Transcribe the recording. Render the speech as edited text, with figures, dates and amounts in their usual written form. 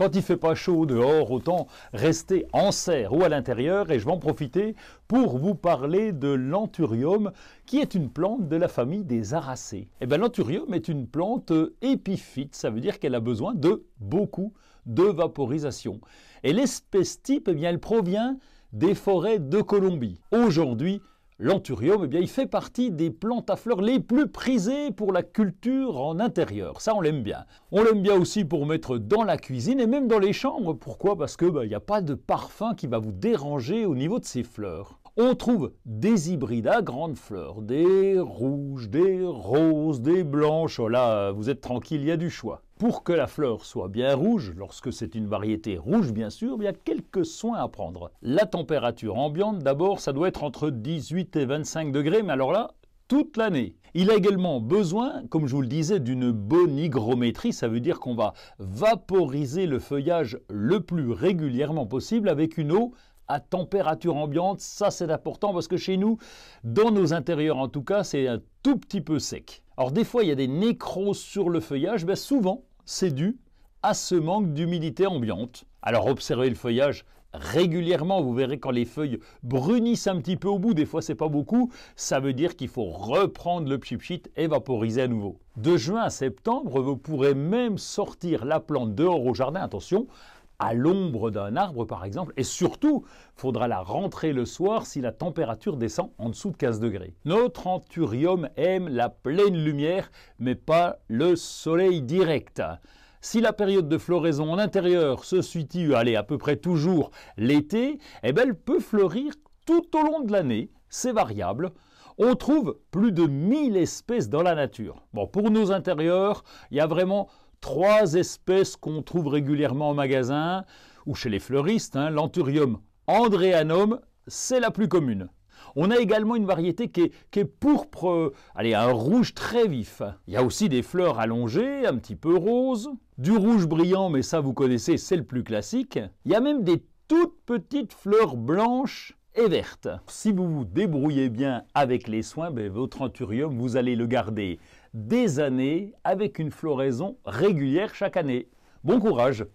quand il fait pas chaud dehors, autant rester en serre ou à l'intérieur, et je vais en profiter pour vous parler de l'anthurium, qui est une plante de la famille des Aracées. Eh bien, l'anthurium est une plante épiphyte, ça veut dire qu'elle a besoin de beaucoup de vaporisation. Et l'espèce type, eh bien, elle provient des forêts de Colombie. Aujourd'hui, l'anthurium, eh bien, il fait partie des plantes à fleurs les plus prisées pour la culture en intérieur. Ça, on l'aime bien. On l'aime bien aussi pour mettre dans la cuisine et même dans les chambres. Pourquoi? Parce que il n'y a pas de parfum qui va vous déranger au niveau de ses fleurs. On trouve des hybrides à grandes fleurs, des rouges, des roses, des blanches. Oh là, vous êtes tranquille, il y a du choix. Pour que la fleur soit bien rouge, lorsque c'est une variété rouge bien sûr, il y a quelques soins à prendre. La température ambiante, d'abord, ça doit être entre 18 et 25 degrés, mais alors là, toute l'année. Il a également besoin, comme je vous le disais, d'une bonne hygrométrie, ça veut dire qu'on va vaporiser le feuillage le plus régulièrement possible avec une eau à température ambiante. Ça, c'est important parce que chez nous, dans nos intérieurs en tout cas, c'est un tout petit peu sec. Alors des fois, il y a des nécroses sur le feuillage, bien souvent, c'est dû à ce manque d'humidité ambiante. Alors observez le feuillage régulièrement, vous verrez quand les feuilles brunissent un petit peu au bout, des fois c'est pas beaucoup, ça veut dire qu'il faut reprendre le pchit-pchit et vaporiser à nouveau. De juin à septembre, vous pourrez même sortir la plante dehors au jardin, attention, à l'ombre d'un arbre par exemple, et surtout, il faudra la rentrer le soir si la température descend en dessous de 15 degrés. Notre anthurium aime la pleine lumière, mais pas le soleil direct. Si la période de floraison en intérieur se situe, à peu près toujours l'été, eh bien, elle peut fleurir tout au long de l'année, c'est variable. On trouve plus de 1000 espèces dans la nature. Bon, pour nos intérieurs, il y a vraiment 3 espèces qu'on trouve régulièrement en magasin ou chez les fleuristes. L'anthurium andreanum, c'est la plus commune. On a également une variété qui est pourpre, un rouge très vif. Il y a aussi des fleurs allongées, un petit peu roses, du rouge brillant, mais ça vous connaissez, c'est le plus classique. Il y a même des toutes petites fleurs blanches et vertes. Si vous vous débrouillez bien avec les soins, votre anthurium, vous allez le garder des années avec une floraison régulière chaque année. Bon courage!